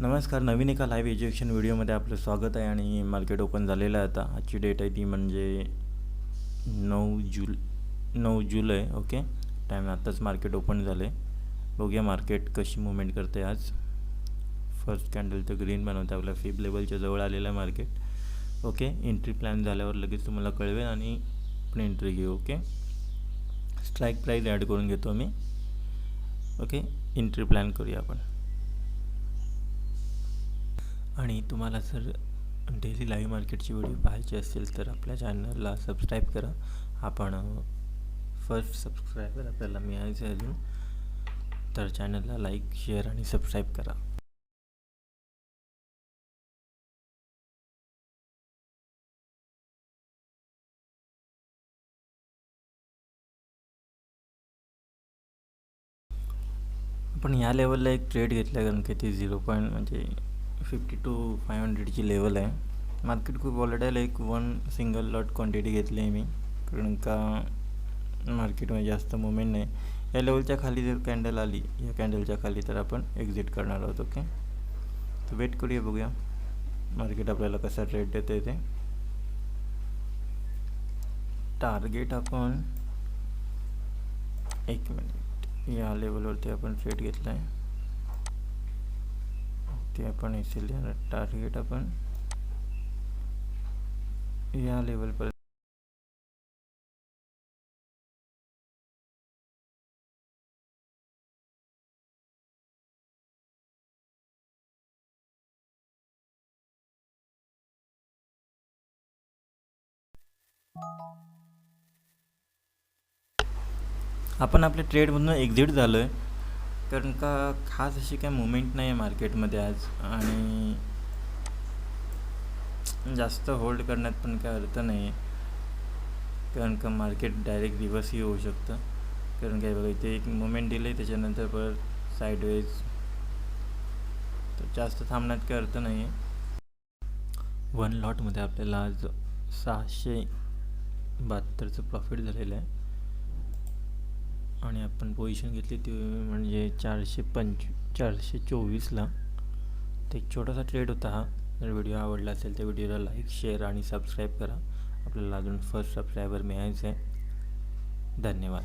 नमस्कार. नवीन एका live education व्हिडिओमध्ये आपलं स्वागत आहे आणि मार्केट ओपन झालेलं आहे. आता आजची डेट आहे ती म्हणजे 9 जुलै. ओके, टाईम आत्ताच मार्केट ओपन झालं आहे. बघूया मार्केट कशी मुवमेंट करते आज. फर्स्ट कॅन्डल तर ग्रीन बनवते, आपल्या फिब लेवलच्या जवळ आलेलं आहे मार्केट. ओके, एंट्री प्लॅन झाल्यावर लगेच तुम्हाला कळवेल आणि आपण एंट्री घेऊ. ओके, स्ट्राईक प्राईस ॲड करून घेतो मी. ओके, एंट्री प्लॅन करूया आपण. आणि तुम्हाला जर डेली लाईव्ह मार्केटची व्हिडिओ पाहायची असतील तर आपल्या चॅनलला सबस्क्राईब करा. आपण फर्स्ट सबस्क्रायबर आपल्याला मिळायचं आहे अजून, तर चॅनलला लाईक, शेअर आणि सबस्क्राईब करा. आपण या लेवलला एक ट्रेड घेतला कारण की ती 0.50 to 500ची लेवल आहे. मार्केट खूप वॉलेटाईल आहे. एक सिंगल लॉट क्वांटिटी घेतली आहे मी कारण का मार्केटमध्ये जास्त मुवमेंट नाही. या लेवलच्या खाली जर कॅन्डल आली, या कॅन्डलच्या खाली, तर आपण एक्झिट करणार आहोत. ओके, तर वेट करूया, बघूया मार्केट आपल्याला कसा ट्रेड देते ते. टार्गेट आपण 1 मिनिट, या लेवलवरती आपण ट्रेड घेतला आहे ते आपण इथे टार्गेट आपण या लेवलपर्यंत. आपण आपल्या ट्रेडमधून एक्झिट झालो आहे कारण का खास अशी काय मुवमेंट नाही आहे मार्केटमध्ये आज, आणि जास्त होल्ड करण्यात पण काय अर्थ नाही आहे कारण का मार्केट डायरेक्ट रिव्हर्सही होऊ शकतं. कारण काय बघा, इथे एक मुवमेंट दिलं आहे, त्याच्यानंतर परत साईडवेज, तर जास्त थांबण्यात काय अर्थ नाही आहे. 1 लॉटमध्ये आपल्याला आज 672चं प्रॉफिट झालेलं आहे आणि आपण पोझिशन घेतली ती म्हणजे 424ला. तर एक छोटासा ट्रेड होता हा. जर व्हिडिओ आवडला असेल तर व्हिडिओला लाईक, शेअर आणि सबस्क्राईब करा. आपल्याला अजून फर्स्ट सबस्क्रायबर मिळायचं आहे. धन्यवाद.